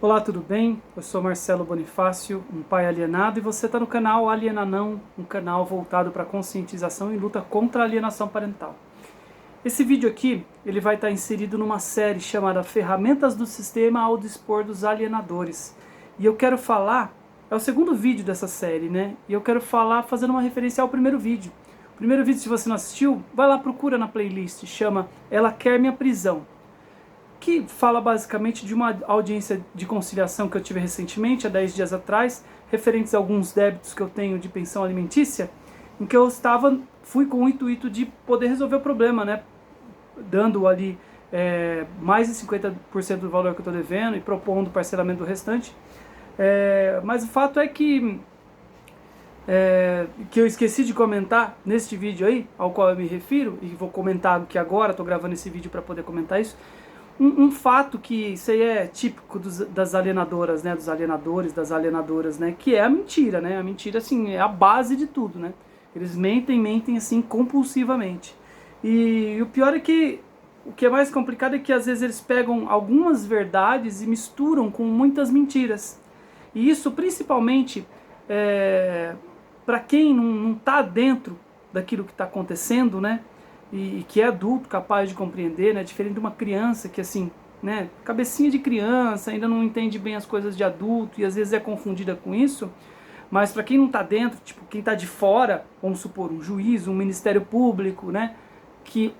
Olá, tudo bem? Eu sou Marcelo Bonifácio, um pai alienado, e você está no canal Alienanão, um canal voltado para conscientização e luta contra a alienação parental. Esse vídeo aqui, ele vai estar inserido numa série chamada Ferramentas do Sistema ao Dispor dos Alienadores. E eu quero falar, é o segundo vídeo dessa série, né? E eu quero falar fazendo uma referência ao primeiro vídeo. O primeiro vídeo, se você não assistiu, vai lá, procura na playlist, chama Ela Quer Minha Prisão, que fala basicamente de uma audiência de conciliação que eu tive recentemente, há 10 dias atrás, referentes a alguns débitos que eu tenho de pensão alimentícia, em que eu fui com o intuito de poder resolver o problema, né? Dando ali mais de 50% do valor que eu estou devendo e propondo o parcelamento do restante. Mas o fato é que eu esqueci de comentar neste vídeo aí, ao qual eu me refiro, e vou comentar aqui agora, estou gravando esse vídeo para poder comentar isso. Um fato que isso aí é típico das alienadoras, né, dos alienadores, das alienadoras, né, que é a mentira, né, a mentira, assim, é a base de tudo, né, eles mentem, assim, compulsivamente. E o pior é que, o que é mais complicado é que às vezes eles pegam algumas verdades e misturam com muitas mentiras. E isso principalmente para quem não está dentro daquilo que está acontecendo, né, e que é adulto, capaz de compreender, né, diferente de uma criança que, assim, né, cabecinha de criança, ainda não entende bem as coisas de adulto e às vezes é confundida com isso. Mas para quem não está dentro, tipo, quem está de fora, vamos supor, um juiz, um ministério público, né, que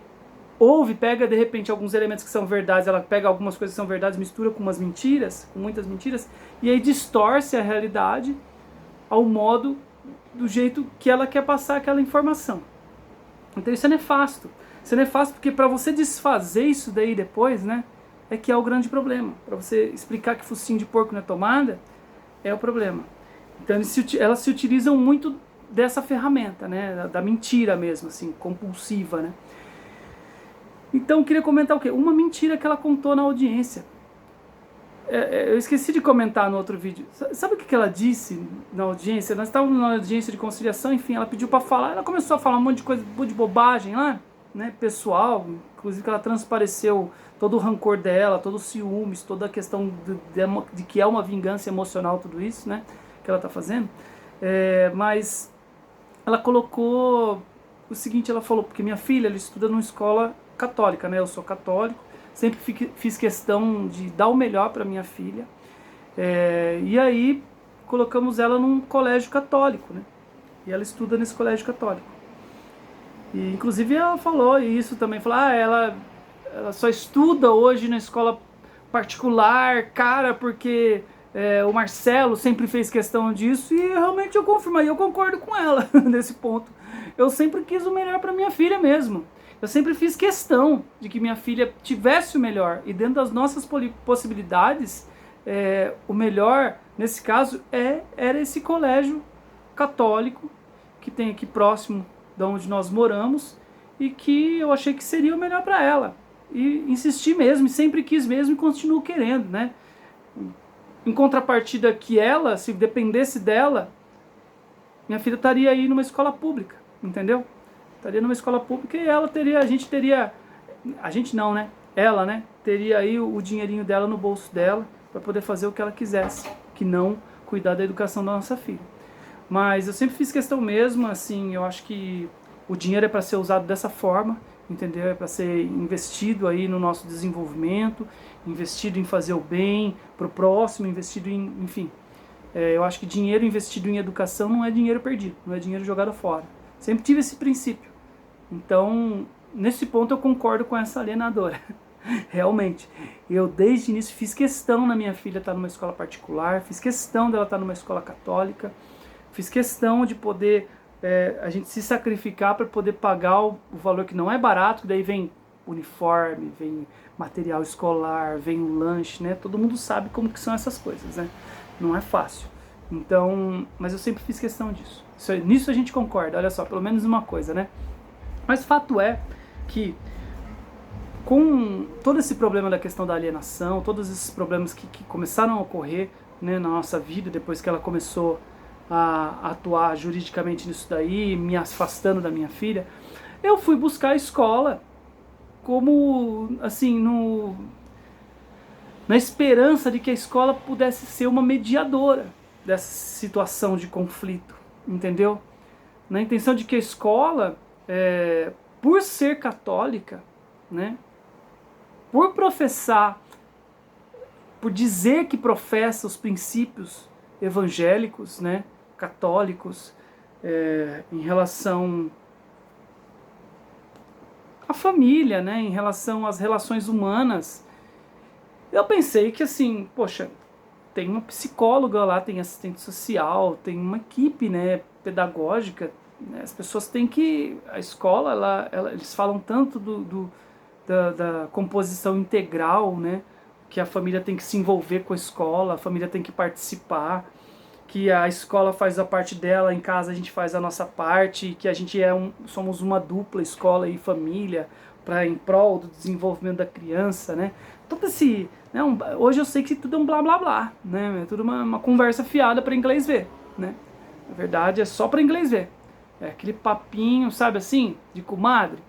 ouve, pega de repente alguns elementos que são verdades, ela pega algumas coisas que são verdades, mistura com umas mentiras, com muitas mentiras, e aí distorce a realidade ao modo, do jeito que ela quer passar aquela informação. Então isso é nefasto. Isso é nefasto porque para você desfazer isso daí depois, né, é que é o grande problema. Para você explicar que focinho de porco não é tomada, é o problema. Então elas se utilizam muito dessa ferramenta, né, da mentira mesmo, assim, compulsiva, né. Então eu queria comentar o quê? Uma mentira que ela contou na audiência. Eu esqueci de comentar no outro vídeo. Sabe o que ela disse na audiência? Nós estávamos na audiência de conciliação, enfim, ela pediu para falar, ela começou a falar um monte de coisa, um monte de bobagem lá, né, pessoal, inclusive que ela transpareceu todo o rancor dela, todo o ciúmes, toda a questão de que é uma vingança emocional, tudo isso, né, que ela está fazendo. Mas ela colocou o seguinte, ela falou, porque minha filha, ela estuda numa escola católica, né, eu sou católico, sempre fiz questão de dar o melhor para minha filha. E aí colocamos ela num colégio católico, né? E ela estuda nesse colégio católico. E inclusive ela falou isso também, falou, ela só estuda hoje na escola particular, cara, porque o Marcelo sempre fez questão disso, e realmente eu confirmo, eu concordo com ela nesse ponto. Eu sempre quis o melhor para minha filha mesmo. Eu sempre fiz questão de que minha filha tivesse o melhor, e dentro das nossas possibilidades, o melhor, nesse caso, era esse colégio católico que tem aqui próximo de onde nós moramos, e que eu achei que seria o melhor para ela. E insisti mesmo, e sempre quis mesmo, e continuo querendo, né? Em contrapartida que ela, se dependesse dela, minha filha estaria aí numa escola pública, entendeu? Estaria numa escola pública e ela teria, a gente não, né? Ela, né? Teria aí o dinheirinho dela no bolso dela para poder fazer o que ela quisesse, que não cuidar da educação da nossa filha. Mas eu sempre fiz questão mesmo, assim, eu acho que o dinheiro é para ser usado dessa forma, entendeu? É para ser investido aí no nosso desenvolvimento, investido em fazer o bem pro próximo, investido em, enfim. Eu acho que dinheiro investido em educação não é dinheiro perdido, não é dinheiro jogado fora. Sempre tive esse princípio. Então, nesse ponto eu concordo com essa alienadora. Realmente. Eu desde o início fiz questão na minha filha estar numa escola particular, fiz questão dela estar numa escola católica, fiz questão de poder a gente se sacrificar para poder pagar o valor que não é barato, que daí vem uniforme, vem material escolar, vem o lanche, né? Todo mundo sabe como que são essas coisas, né? Não é fácil. Então, mas eu sempre fiz questão disso. Nisso a gente concorda, olha só, pelo menos uma coisa, né? Mas fato é que com todo esse problema da questão da alienação, todos esses problemas que começaram a ocorrer, né, na nossa vida, depois que ela começou a atuar juridicamente nisso daí, me afastando da minha filha, eu fui buscar a escola como, assim, na esperança de que a escola pudesse ser uma mediadora dessa situação de conflito, entendeu? Na intenção de que a escola, por ser católica, né, por professar, por dizer que professa os princípios evangélicos, né, católicos, em relação à família, né, em relação às relações humanas, eu pensei que assim, poxa, tem uma psicóloga lá, tem assistente social, tem uma equipe, né, pedagógica, né, as pessoas têm que... A escola, eles falam tanto da composição integral, né, que a família tem que se envolver com a escola, a família tem que participar, que a escola faz a parte dela, em casa a gente faz a nossa parte, que a gente somos uma dupla, escola e família, em prol do desenvolvimento da criança, né? Todo esse... Né, hoje eu sei que tudo é um blá blá blá, né? É tudo uma conversa fiada para inglês ver, né? Na verdade é só para inglês ver. É aquele papinho, sabe assim, de comadre.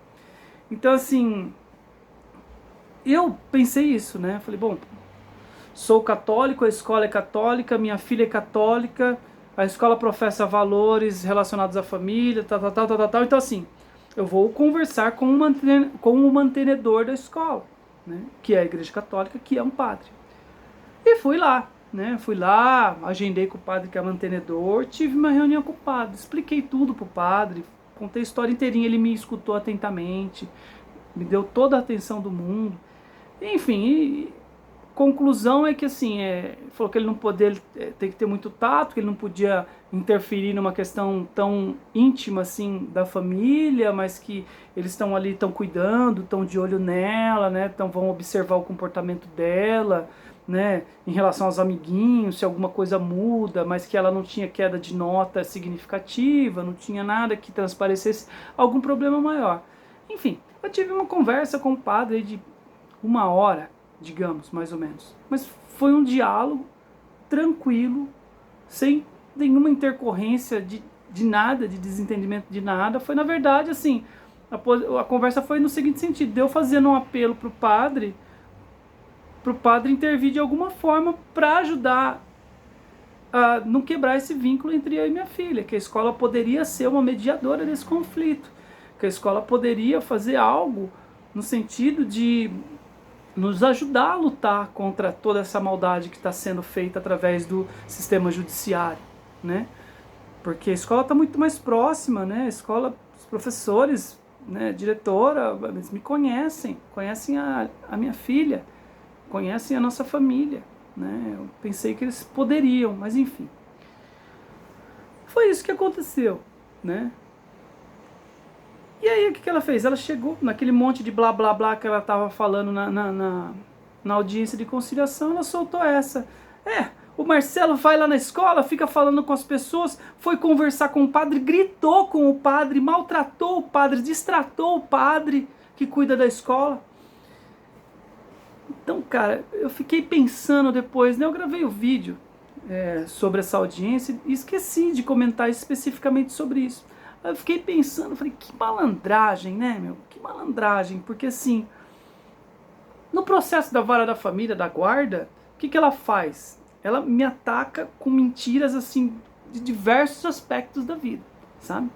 Então assim, eu pensei isso, né? Falei, bom, sou católico, a escola é católica, minha filha é católica, a escola professa valores relacionados à família, tal. Então assim, eu vou conversar com o mantenedor da escola, né, que é a Igreja Católica, que é um padre. E fui lá, né? Fui lá, agendei com o padre que é mantenedor, tive uma reunião com o padre, expliquei tudo pro padre, contei a história inteirinha, ele me escutou atentamente, me deu toda a atenção do mundo. Enfim, conclusão é que assim, falou que ele não podia, tem que ter muito tato, que ele não podia interferir numa questão tão íntima assim da família, mas que eles estão ali, estão cuidando, estão de olho nela, né? Então vão observar o comportamento dela, né? Em relação aos amiguinhos, se alguma coisa muda, mas que ela não tinha queda de nota significativa, não tinha nada que transparecesse algum problema maior. Enfim, eu tive uma conversa com o padre de 1 hora, digamos, mais ou menos. Mas foi um diálogo tranquilo, sem nenhuma intercorrência de nada, de desentendimento de nada. Foi, na verdade, assim, a conversa foi no seguinte sentido, de eu fazendo um apelo pro padre intervir de alguma forma para ajudar a não quebrar esse vínculo entre eu e minha filha, que a escola poderia ser uma mediadora desse conflito, que a escola poderia fazer algo no sentido de nos ajudar a lutar contra toda essa maldade que está sendo feita através do sistema judiciário, né? Porque a escola está muito mais próxima, né? A escola, os professores, né? A diretora, eles me conhecem a minha filha, conhecem a nossa família, né? Eu pensei que eles poderiam, mas enfim. Foi isso que aconteceu, né? E aí o que ela fez? Ela chegou naquele monte de blá blá blá que ela estava falando na audiência de conciliação, ela soltou essa. O Marcelo vai lá na escola, fica falando com as pessoas, foi conversar com o padre, gritou com o padre, maltratou o padre, distratou o padre que cuida da escola. Então, cara, eu fiquei pensando depois, né? Eu gravei o vídeo sobre essa audiência e esqueci de comentar especificamente sobre isso. Eu fiquei pensando, falei, que malandragem, né, meu? Que malandragem, porque assim, no processo da vara da família, da guarda, o que ela faz? Ela me ataca com mentiras, assim, de diversos aspectos da vida, sabe?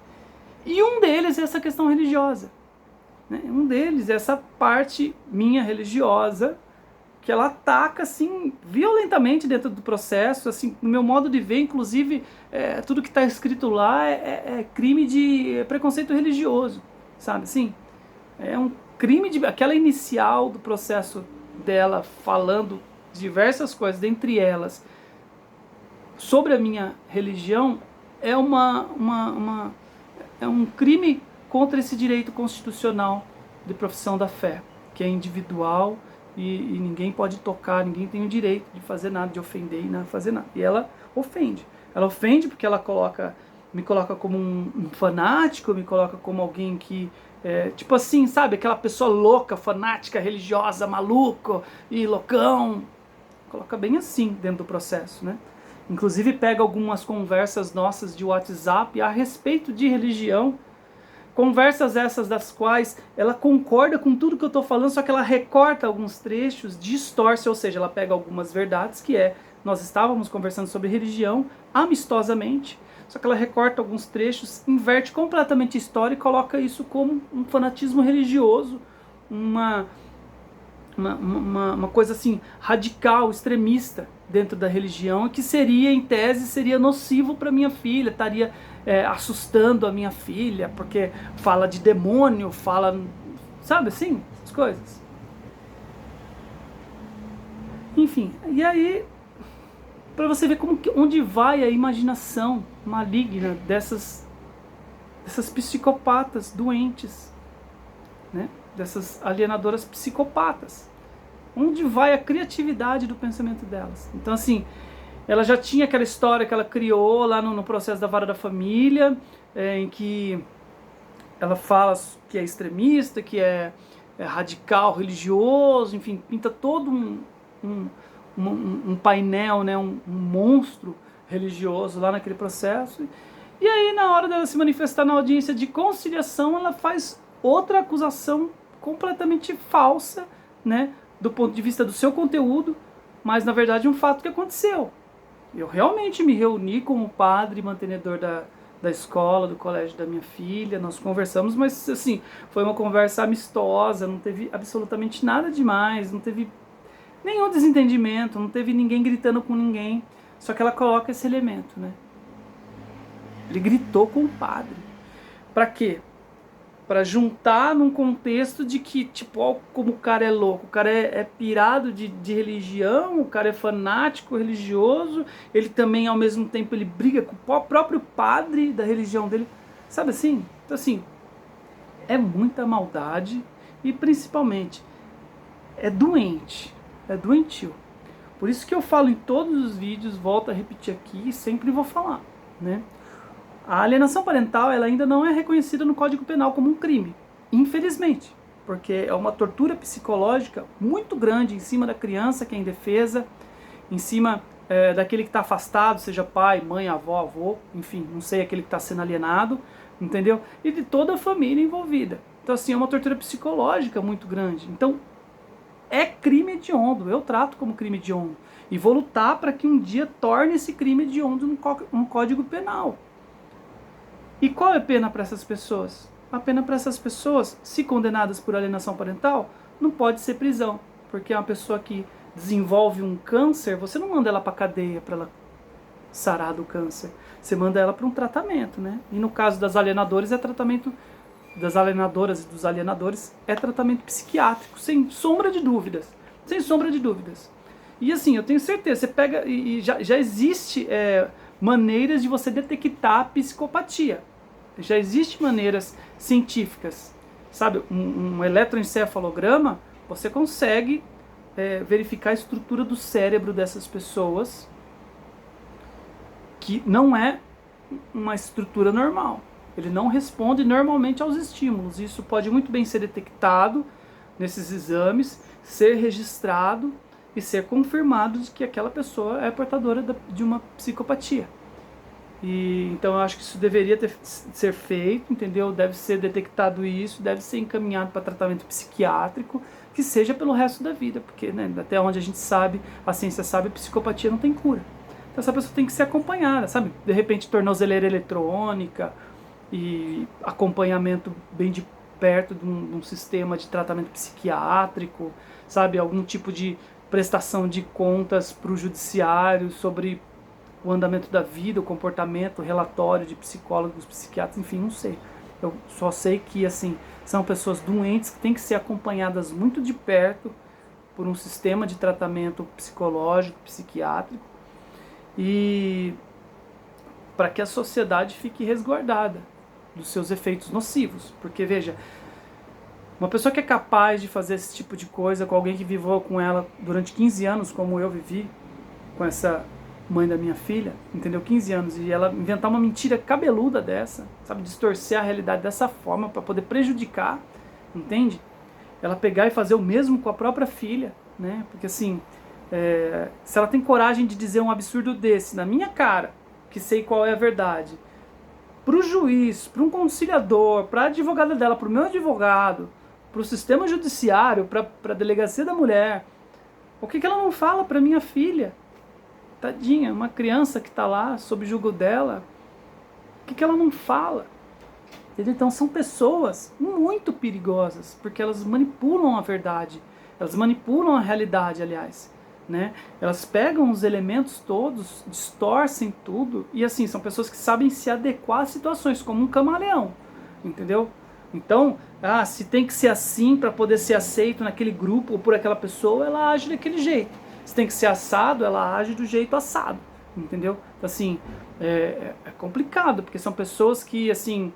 E um deles é essa questão religiosa, né? Um deles é essa parte minha religiosa, que ela ataca, assim, violentamente dentro do processo, assim, no meu modo de ver, inclusive, tudo que está escrito lá é crime de preconceito religioso, sabe, assim? É um crime de... Aquela inicial do processo dela falando diversas coisas, dentre elas, sobre a minha religião, é um crime contra esse direito constitucional de profissão da fé, que é individual, e ninguém pode tocar, ninguém tem o direito de fazer nada, de ofender e não fazer nada. E ela ofende. Ela ofende porque ela me coloca como um fanático, me coloca como alguém que, tipo assim, sabe, aquela pessoa louca, fanática, religiosa, maluco e loucão. Coloca bem assim dentro do processo, né? Inclusive pega algumas conversas nossas de WhatsApp a respeito de religião, Conversas essas das quais ela concorda com tudo que eu estou falando, só que ela recorta alguns trechos, distorce, ou seja, ela pega algumas verdades, que é, nós estávamos conversando sobre religião amistosamente, só que ela recorta alguns trechos, inverte completamente a história e coloca isso como um fanatismo religioso, uma coisa assim, radical, extremista dentro da religião, que seria, em tese, seria nocivo para minha filha, estaria assustando a minha filha, porque fala de demônio, fala, sabe assim, as coisas. Enfim, e aí, para você ver onde vai a imaginação maligna dessas psicopatas doentes, né? Dessas alienadoras psicopatas. Onde vai a criatividade do pensamento delas? Então, assim, ela já tinha aquela história que ela criou lá no processo da vara da família, em que ela fala que é extremista, que é radical, religioso, enfim, pinta todo um painel, né, um monstro religioso lá naquele processo. E aí, na hora dela se manifestar na audiência de conciliação, ela faz outra acusação completamente falsa, né, do ponto de vista do seu conteúdo, mas na verdade um fato que aconteceu. Eu realmente me reuni com o padre mantenedor da escola, do colégio da minha filha, nós conversamos, mas assim, foi uma conversa amistosa, não teve absolutamente nada demais, não teve nenhum desentendimento, não teve ninguém gritando com ninguém, só que ela coloca esse elemento, né? Ele gritou com o padre. Pra quê? Pra juntar num contexto de que, tipo, ó, como o cara é louco, o cara é pirado de religião, o cara é fanático religioso, ele também, ao mesmo tempo, ele briga com o próprio padre da religião dele, sabe assim? Então, assim, é muita maldade e, principalmente, é doente, é doentio. Por isso que eu falo em todos os vídeos, volto a repetir aqui e sempre vou falar, né? A alienação parental ela ainda não é reconhecida no Código Penal como um crime, infelizmente, porque é uma tortura psicológica muito grande em cima da criança que é indefesa, em cima daquele que está afastado, seja pai, mãe, avó, avô, enfim, não sei, aquele que está sendo alienado, entendeu? E de toda a família envolvida. Então, assim, é uma tortura psicológica muito grande. Então, é crime hediondo, eu trato como crime hediondo. E vou lutar para que um dia torne esse crime hediondo um Código Penal. E qual é a pena para essas pessoas? A pena para essas pessoas, se condenadas por alienação parental, não pode ser prisão. Porque é uma pessoa que desenvolve um câncer, você não manda ela para cadeia para ela sarar do câncer. Você manda ela para um tratamento, né? E no caso das alienadoras, é tratamento das alienadoras e dos alienadores, é tratamento psiquiátrico, sem sombra de dúvidas. Sem sombra de dúvidas. E assim, eu tenho certeza, você pega, e já existe maneiras de você detectar a psicopatia. Já existem maneiras científicas, sabe, um eletroencefalograma, você consegue verificar a estrutura do cérebro dessas pessoas, que não é uma estrutura normal. Ele não responde normalmente aos estímulos. Isso pode muito bem ser detectado nesses exames, ser registrado e ser confirmado de que aquela pessoa é portadora de uma psicopatia. E então eu acho que isso deveria ser feito, entendeu? Deve ser detectado isso, deve ser encaminhado para tratamento psiquiátrico, que seja pelo resto da vida, porque, né, até onde a gente sabe, a ciência sabe, a psicopatia não tem cura. Então essa pessoa tem que ser acompanhada, sabe? De repente tornozeleira eletrônica e acompanhamento bem de perto de um sistema de tratamento psiquiátrico, sabe? Algum tipo de prestação de contas para o judiciário sobre o andamento da vida, o comportamento, o relatório de psicólogos, psiquiatras, enfim, não sei. Eu só sei que, assim, são pessoas doentes que têm que ser acompanhadas muito de perto por um sistema de tratamento psicológico, psiquiátrico, e para que a sociedade fique resguardada dos seus efeitos nocivos. Porque, veja, uma pessoa que é capaz de fazer esse tipo de coisa com alguém que viveu com ela durante 15 anos, como eu vivi com essa mãe da minha filha, entendeu? 15 anos, e ela inventar uma mentira cabeluda dessa, sabe? Distorcer a realidade dessa forma para poder prejudicar, entende? Ela pegar e fazer o mesmo com a própria filha, né? Porque assim, se ela tem coragem de dizer um absurdo desse na minha cara, que sei qual é a verdade, para o juiz, para um conciliador, para a advogada dela, para o meu advogado, para o sistema judiciário, para a delegacia da mulher, por que ela não fala para minha filha? Tadinha, uma criança que está lá sob julgo dela, por que ela não fala? Então são pessoas muito perigosas, porque elas manipulam a verdade, elas manipulam a realidade, aliás. Né? Elas pegam os elementos todos, distorcem tudo, e assim, são pessoas que sabem se adequar a situações, como um camaleão, entendeu? Então, se tem que ser assim para poder ser aceito naquele grupo ou por aquela pessoa, ela age daquele jeito. Se tem que ser assado, ela age do jeito assado, entendeu? Assim, é complicado, porque são pessoas que, assim,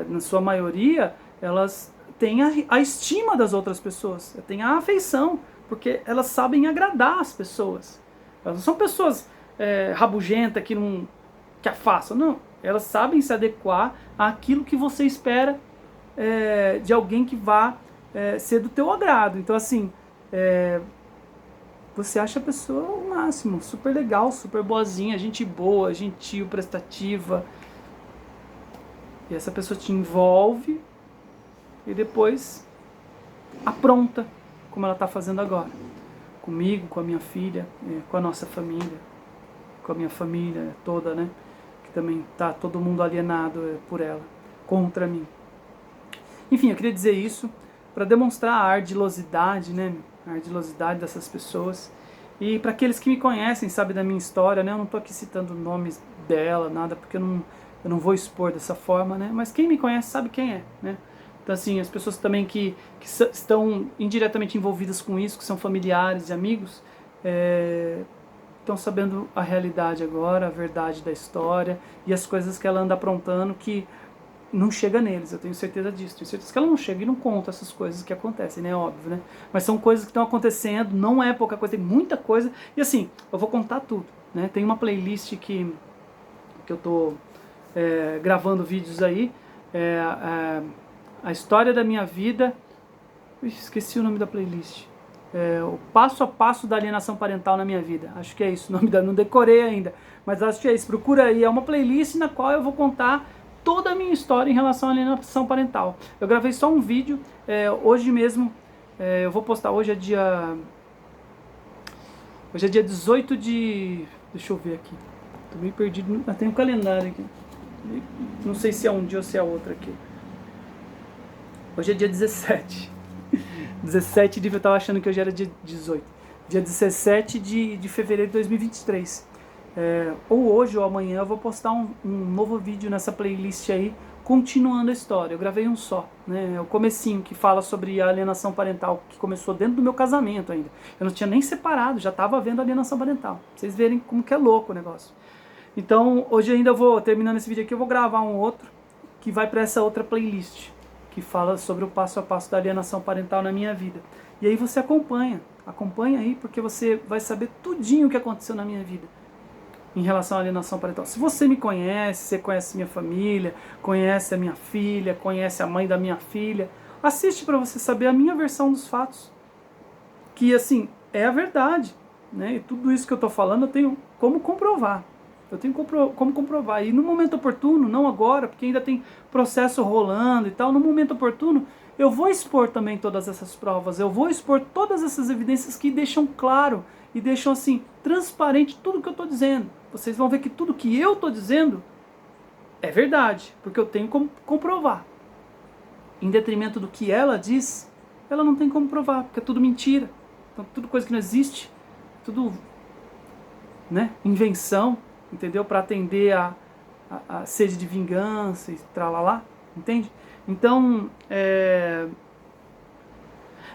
na sua maioria, elas têm a estima das outras pessoas, têm a afeição, porque elas sabem agradar as pessoas. Elas não são pessoas rabugentas que afastam, não. Elas sabem se adequar àquilo que você espera de alguém que vá ser do teu agrado. Então, assim, você acha a pessoa o máximo, super legal, super boazinha, gente boa, gentil, prestativa. E essa pessoa te envolve e depois apronta, como ela está fazendo agora. Comigo, com a minha filha, com a nossa família, com a minha família toda, né? Que também está todo mundo alienado por ela, contra mim. Enfim, eu queria dizer isso para demonstrar a ardilosidade, né? A ardilosidade dessas pessoas. E para aqueles que me conhecem, sabem da minha história, né? Eu não estou aqui citando nomes dela, nada, porque eu não vou expor dessa forma, né? Mas quem me conhece sabe quem é, né? Então, assim, as pessoas também que estão indiretamente envolvidas com isso, que são familiares e amigos, estão sabendo a realidade agora, a verdade da história e as coisas que ela anda aprontando que não chega neles, eu tenho certeza disso. Tenho certeza que ela não chega e não conta essas coisas que acontecem, né? Óbvio, né? Mas são coisas que estão acontecendo, não é pouca coisa, tem muita coisa. E assim, eu vou contar tudo, né? Tem uma playlist que eu tô gravando vídeos aí, a história da minha vida, esqueci o nome da playlist, o passo a passo da alienação parental na minha vida, acho que é isso, o nome não decorei ainda, mas acho que é isso, procura aí, é uma playlist na qual eu vou contar toda a minha história em relação à alienação parental. Eu gravei só um vídeo, hoje mesmo, eu vou postar, hoje é dia 18 de, deixa eu ver aqui, tô meio perdido, tem um calendário aqui, não sei se é um dia ou se é outro aqui. Hoje é dia 17. 17 de... Eu tava achando que hoje era dia 18. Dia 17 de fevereiro de 2023. Ou hoje ou amanhã eu vou postar um novo vídeo nessa playlist aí, continuando a história. Eu gravei um só, né? O comecinho, que fala sobre a alienação parental, que começou dentro do meu casamento ainda. Eu não tinha nem separado, já tava vendo a alienação parental. Pra vocês verem como que é louco o negócio. Então, hoje ainda terminando esse vídeo aqui, eu vou gravar um outro, que vai para essa outra playlist, que fala sobre o passo a passo da alienação parental na minha vida. E aí você acompanha aí, porque você vai saber tudinho o que aconteceu na minha vida em relação à alienação parental. Se você me conhece, você conhece minha família, conhece a minha filha, conhece a mãe da minha filha, assiste para você saber a minha versão dos fatos, que assim, é a verdade, né? E tudo isso que eu estou falando eu tenho como comprovar. Eu tenho como comprovar. E no momento oportuno, não agora, porque ainda tem processo rolando e tal, no momento oportuno, eu vou expor também todas essas provas, eu vou expor todas essas evidências que deixam claro e deixam assim, transparente tudo que eu estou dizendo. Vocês vão ver que tudo que eu estou dizendo é verdade, porque eu tenho como comprovar. Em detrimento do que ela diz, ela não tem como provar, porque é tudo mentira. Então, tudo coisa que não existe, tudo, né, invenção, entendeu? Para atender a sede de vingança e tralalá, entende? Então,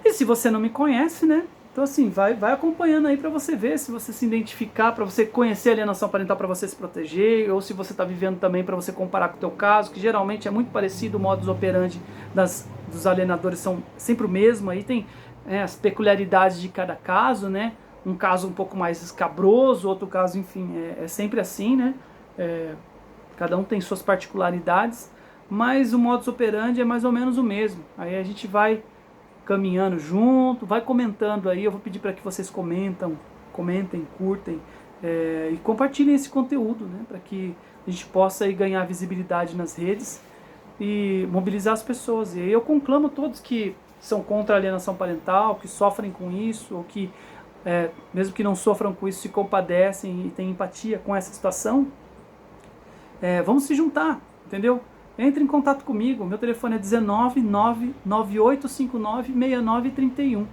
e se você não me conhece, né? Então assim, vai acompanhando aí para você ver, se você se identificar, para você conhecer a alienação parental, para você se proteger, ou se você está vivendo também para você comparar com o teu caso, que geralmente é muito parecido, o modus operandi dos alienadores são sempre o mesmo, aí tem as peculiaridades de cada caso, né? Um caso um pouco mais escabroso, outro caso, enfim, é sempre assim, né? Cada um tem suas particularidades, mas o modus operandi é mais ou menos o mesmo. Aí a gente vai caminhando junto, vai comentando aí, eu vou pedir para que vocês comentem, curtem e compartilhem esse conteúdo, né? Para que a gente possa aí ganhar visibilidade nas redes e mobilizar as pessoas. E eu conclamo todos que são contra a alienação parental, que sofrem com isso, ou que, mesmo que não sofram com isso, se compadecem e têm empatia com essa situação, vamos se juntar, entendeu? Entre em contato comigo, meu telefone é 19998596931.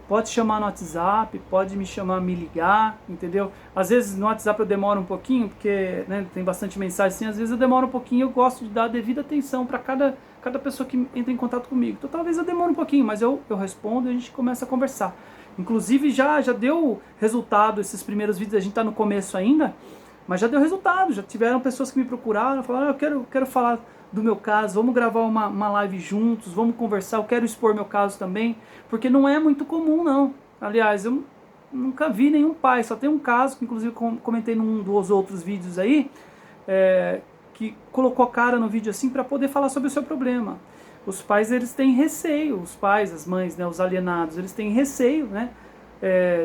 Pode chamar no WhatsApp, pode me chamar, me ligar, entendeu? Às vezes no WhatsApp eu demoro um pouquinho, porque tem bastante mensagem assim, às vezes eu demoro um pouquinho, eu gosto de dar a devida atenção para cada pessoa que entra em contato comigo. Então talvez eu demore um pouquinho, mas eu respondo e a gente começa a conversar. Inclusive já deu resultado esses primeiros vídeos, a gente está no começo ainda, mas já deu resultado, já tiveram pessoas que me procuraram, falaram, eu quero falar do meu caso, vamos gravar uma live juntos, vamos conversar, eu quero expor meu caso também, porque não é muito comum não. Aliás, eu nunca vi nenhum pai, só tem um caso, que inclusive comentei num dos outros vídeos aí, que colocou a cara no vídeo assim para poder falar sobre o seu problema. Os pais, eles têm receio, os pais, as mães, né, os alienados, eles têm receio, né,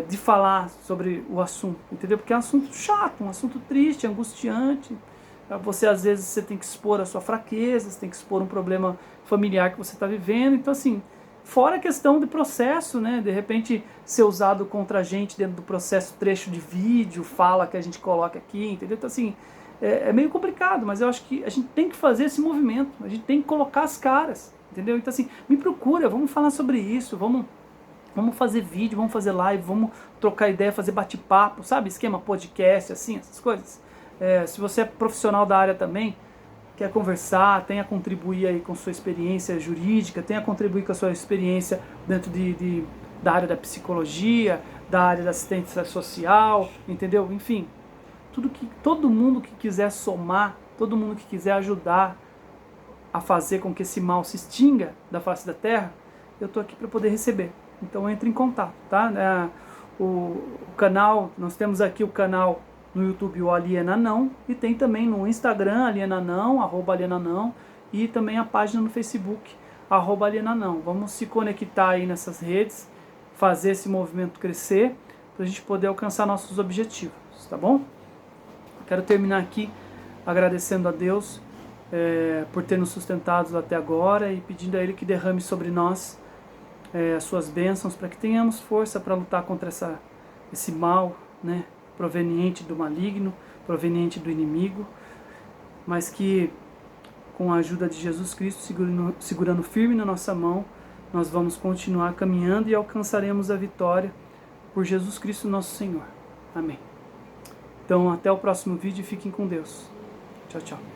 de falar sobre o assunto, entendeu? Porque é um assunto chato, um assunto triste, angustiante. Você às vezes você tem que expor a sua fraqueza, você tem que expor um problema familiar que você está vivendo. Então assim, fora a questão de processo, né, de repente ser usado contra a gente dentro do processo, trecho de vídeo, fala que a gente coloca aqui, entendeu? Então assim, é meio complicado, mas eu acho que a gente tem que fazer esse movimento, a gente tem que colocar as caras, entendeu? Então assim, me procura, vamos falar sobre isso, vamos fazer vídeo, vamos fazer live, vamos trocar ideia, fazer bate-papo, sabe? Esquema podcast, assim, essas coisas. Se você é profissional da área também, quer conversar, tem a contribuir aí com sua experiência jurídica, tem a contribuir com a sua experiência dentro da área da psicologia, da área da assistência social, entendeu? Enfim, todo mundo que quiser somar, todo mundo que quiser ajudar a fazer com que esse mal se extinga da face da terra, eu estou aqui para poder receber. Então entre em contato, tá? O canal, nós temos aqui o canal no YouTube, o Alienanão, e tem também no Instagram, Alienanão, @Alienanão, e também a página no Facebook, @Alienanão. Vamos se conectar aí nessas redes, fazer esse movimento crescer, para a gente poder alcançar nossos objetivos, tá bom? Quero terminar aqui agradecendo a Deus por ter nos sustentado até agora e pedindo a Ele que derrame sobre nós as suas bênçãos, para que tenhamos força para lutar contra esse mal, né, proveniente do maligno, proveniente do inimigo, mas que com a ajuda de Jesus Cristo, segurando firme na nossa mão, nós vamos continuar caminhando e alcançaremos a vitória por Jesus Cristo nosso Senhor. Amém. Então até o próximo vídeo e fiquem com Deus. Tchau, tchau.